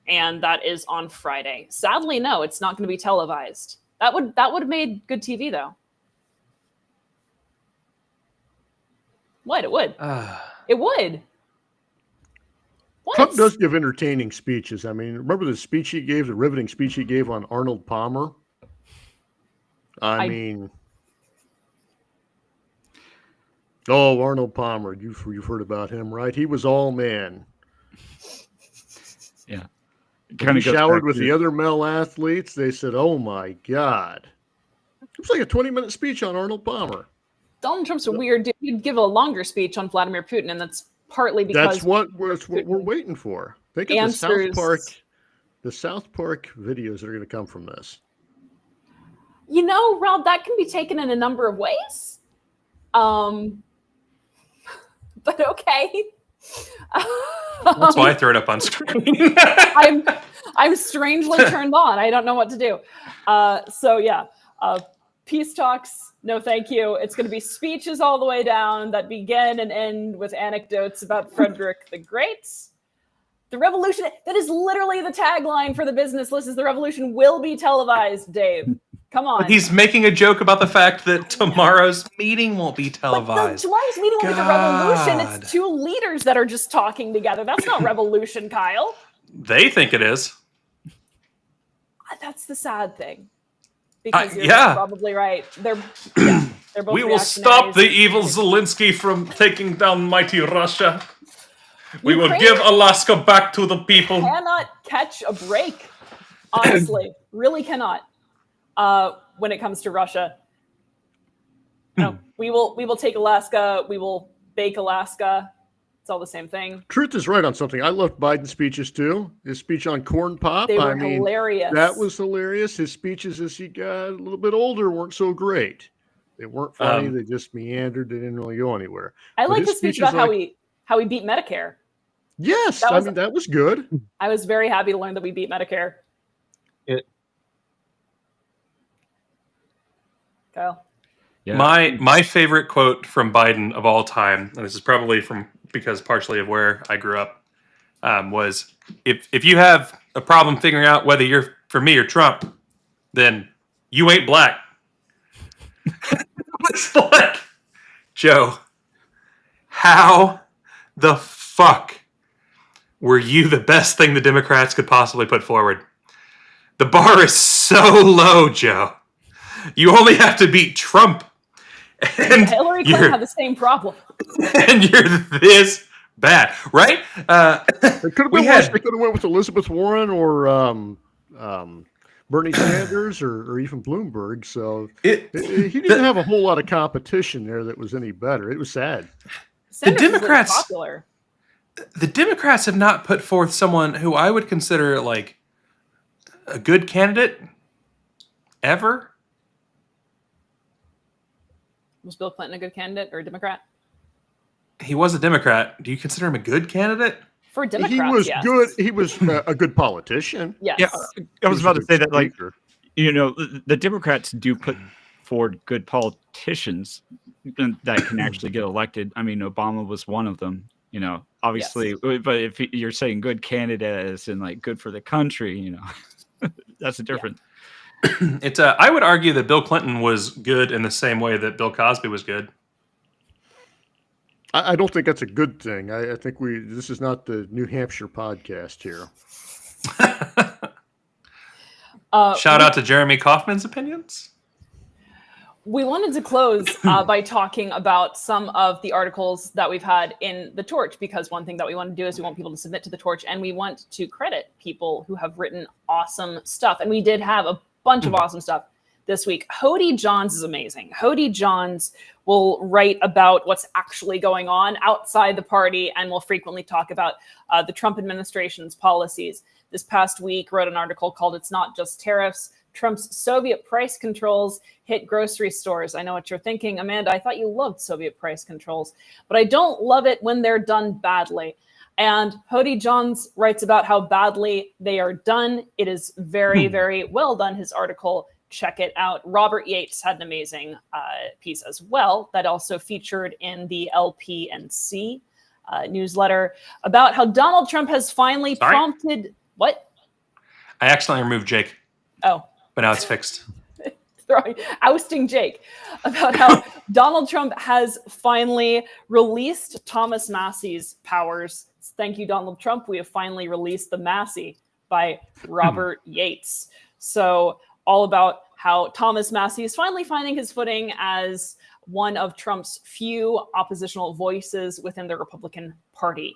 and that is on Friday. Sadly, no, it's not going to be televised. That would have made good TV, though. What? It would. It would. What? Trump does give entertaining speeches. I mean, remember the speech he gave, the riveting speech he gave on Arnold Palmer? I mean, Arnold Palmer, you've heard about him, right? He was all man. Yeah. He showered with the other male athletes. They said, "Oh my God." It was like a 20-minute speech on Arnold Palmer. Donald Trump's a weird dude. You'd give a longer speech on Vladimir Putin, and that's partly because that's what we're waiting for. Think of the South Park videos that are going to come from this. Rob, that can be taken in a number of ways. But okay. That's why I threw it up on screen. I'm strangely turned on. I don't know what to do. So yeah, peace talks. No, thank you. It's going to be speeches all the way down that begin and end with anecdotes about Frederick the Great. The revolution, that is literally the tagline for the business list, is the revolution will be televised, Dave. Come on. But he's making a joke about the fact that tomorrow's meeting won't be televised. Tomorrow's meeting will be the revolution. It's two leaders that are just talking together. That's not revolution, Kyle. They think it is. That's the sad thing. Because you're yeah. probably right. They're both We will stop the evil Zelensky from taking down mighty Russia. We will give Alaska back to the people. Cannot catch a break. Honestly, really cannot. When it comes to Russia, no, we will take Alaska. We will bake Alaska. It's all the same thing. Truth is right on something. I loved Biden's speeches too. His speech on corn pop. They were hilarious. That was hilarious. His speeches as he got a little bit older weren't so great. They weren't funny. They just meandered. They didn't really go anywhere. I like his speech about how he beat Medicare. Yes, that was good. I was very happy to learn that we beat Medicare. Kyle. Yeah. My favorite quote from Biden of all time, and this is probably because partially of where I grew up, was if you have a problem figuring out whether you're for me or Trump, then you ain't black. It's like, Joe, how the fuck were you the best thing the Democrats could possibly put forward? The bar is so low, Joe. You only have to beat Trump. And Hillary Clinton had the same problem. And you're this bad, right? It could have been worse. They could have went with Elizabeth Warren or Bernie Sanders or even Bloomberg. So he didn't have a whole lot of competition there that was any better. It was sad. Sanders the Democrats, is really popular. The Democrats have not put forth someone who I would consider like a good candidate ever. Was Bill Clinton a good candidate or a Democrat? He was a Democrat. Do you consider him a good candidate? For Democrats, he was yes. good. He was a good politician. Yes. Yeah, I was about to say that, like, the Democrats do put forward good politicians that can actually get elected. I mean, Obama was one of them. Obviously, yes. But if you're saying good candidate as in like good for the country, that's a different. Yeah. It's I would argue that Bill Clinton was good in the same way that Bill Cosby was good. I don't think that's a good thing. I think this is not the New Hampshire podcast here. Shout out to Jeremy Kaufman's opinions. We wanted to close by talking about some of the articles that we've had in the Torch, because one thing that we want to do is we want people to submit to the Torch, and we want to credit people who have written awesome stuff. And we did have a bunch of awesome stuff this week. Hody Johns is amazing. Hody Johns will write about what's actually going on outside the party, and will frequently talk about the Trump administration's policies. This past week, wrote an article called "It's Not Just Tariffs. Trump's Soviet price controls hit grocery stores." I know what you're thinking, Amanda. I thought you loved Soviet price controls, but I don't love it when they're done badly. And Hody Johns writes about how badly they are done. It is very, very well done, his article. Check it out. Robert Yates had an amazing piece as well that also featured in the LPNC newsletter about how Donald Trump has finally prompted... What? I accidentally removed Jake. Oh. But now it's fixed. Ousting Jake, about how Donald Trump has finally released Thomas Massey's powers. Thank you, Donald Trump. We have finally released the Massey by Robert Yates. So all about how Thomas Massey is finally finding his footing as one of Trump's few oppositional voices within the Republican Party.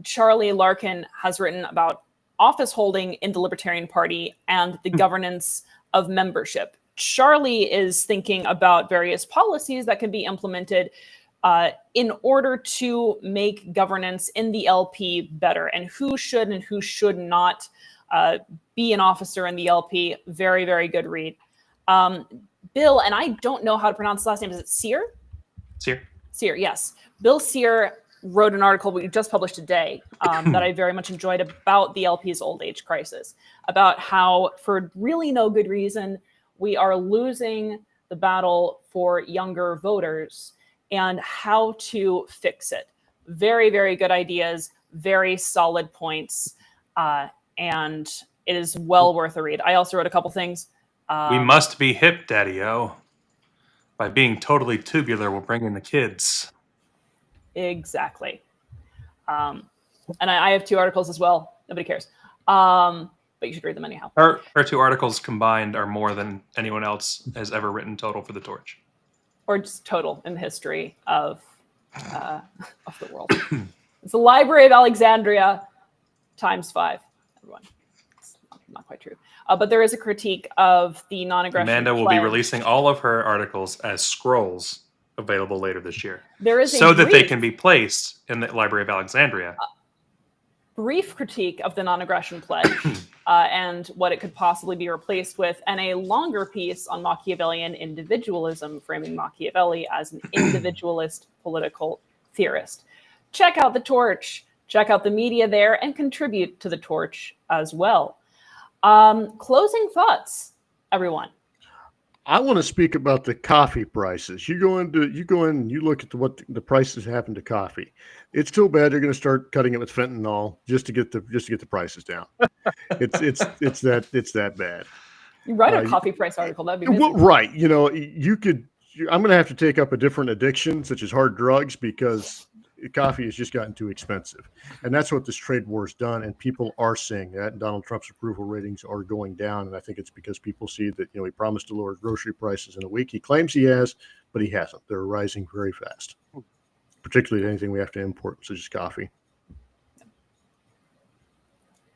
Charlie Larkin has written about office holding in the Libertarian Party and the governance of membership. Charlie is thinking about various policies that can be implemented in order to make governance in the LP better, and who should and who should not be an officer in the LP. Very, very good read. Bill, and I don't know how to pronounce his last name. Is it Sear? Sear, yes. Bill Sear wrote an article we just published today that I very much enjoyed about the LP's old age crisis, about how, for really no good reason, we are losing the battle for younger voters and how to fix it. Very, very good ideas, very solid points, and it is well worth a read. I also wrote a couple things. We must be hip, Daddy-O. By being totally tubular, we'll bring in the kids. Exactly. And I have 2 articles as well. Nobody cares. But you should read them anyhow. Her 2 articles combined are more than anyone else has ever written total for the Torch. Or just total in the history of the world. It's the Library of Alexandria times 5, everyone. It's not quite true. But there is a critique of the non-aggression Amanda will pledge. be releasing all of her articles as scrolls available later this year. There is so that they can be placed in the Library of Alexandria. Brief critique of the non-aggression pledge and what it could possibly be replaced with, and a longer piece on Machiavellian individualism, framing Machiavelli as an individualist political theorist. Check out the Torch, check out the media there, and contribute to the Torch as well. Closing thoughts, everyone. I want to speak about the coffee prices. You go in, you look at what the prices happen to coffee. It's too bad they're going to start cutting it with fentanyl just to get the prices down. It's that bad. You write a coffee price article. That'd be amazing. Well, right. You know, I'm going to have to take up a different addiction, such as hard drugs, because coffee has just gotten too expensive. And that's what this trade war has done. And people are seeing that. And Donald Trump's approval ratings are going down. And I think it's because people see that, he promised to lower grocery prices in a week. He claims he has, but he hasn't. They're rising very fast, particularly anything we have to import, such as coffee.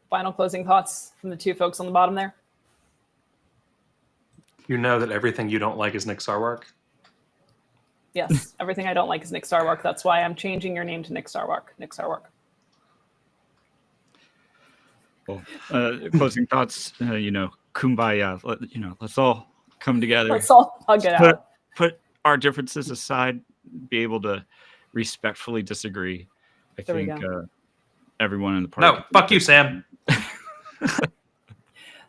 Final closing thoughts from the 2 folks on the bottom there. You know that everything you don't like is Nick Sarwark? Yes, everything I don't like is Nick Sarwark. That's why I'm changing your name to Nick Sarwark. Nick Sarwark. Well, closing thoughts, kumbaya. Let's all come together. Let's all hug it out. Put our differences aside, be able to respectfully disagree. I think everyone in the party. No, fuck you, Sam.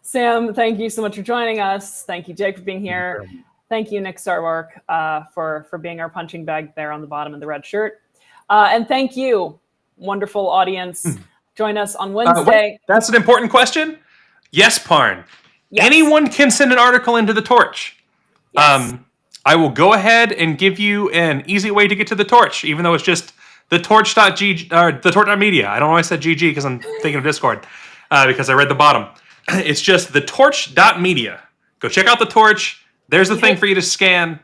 Sam, thank you so much for joining us. Thank you, Jake, for being here. Thank you, Nick Sarwark, for being our punching bag there on the bottom of the red shirt. And thank you, wonderful audience. Join us on Wednesday. That's an important question. Yes, Parn. Yes. Anyone can send an article into the Torch. Yes. I will go ahead and give you an easy way to get to the Torch, even though it's just the torch.gg or the torch.media. I don't know why I said GG because I'm thinking of Discord because I read the bottom. It's just the torch.media. Go check out the Torch. There's a thing for you to scan.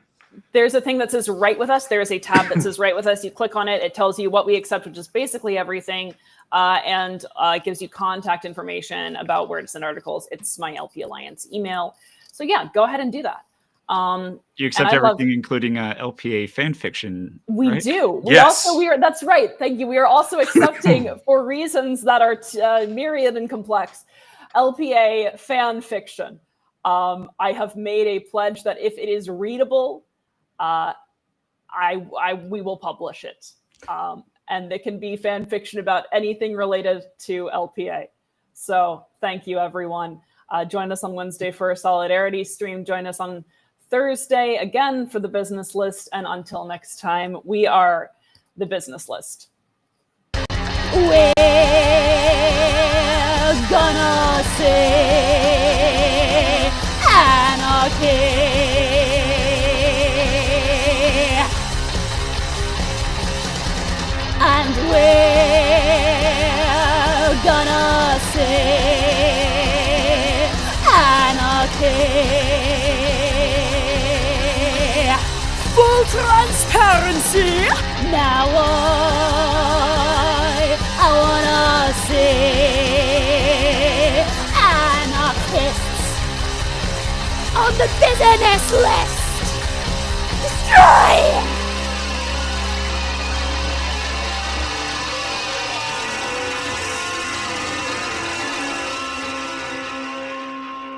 There's a thing that says Write With Us. There's a tab that says Write With Us. You click on it. It tells you what we accept, which is basically everything. And it gives you contact information about where to send articles. It's my LP Alliance email. So yeah, go ahead and do that. You accept everything, including LPA fan fiction. We right? do. Yes. That's right. Thank you. We are also accepting, for reasons that are myriad and complex, LPA fan fiction. I have made a pledge that if it is readable, we will publish it. And it can be fan fiction about anything related to LPA. So thank you, everyone. Join us on Wednesday for a Solidarity stream. Join us on Thursday again for the Business List. And until next time, we are the Business List. We're gonna say anarchy. And we're gonna say anarchy. Full transparency. Now I wanna say anarchists on the business list. Destroy!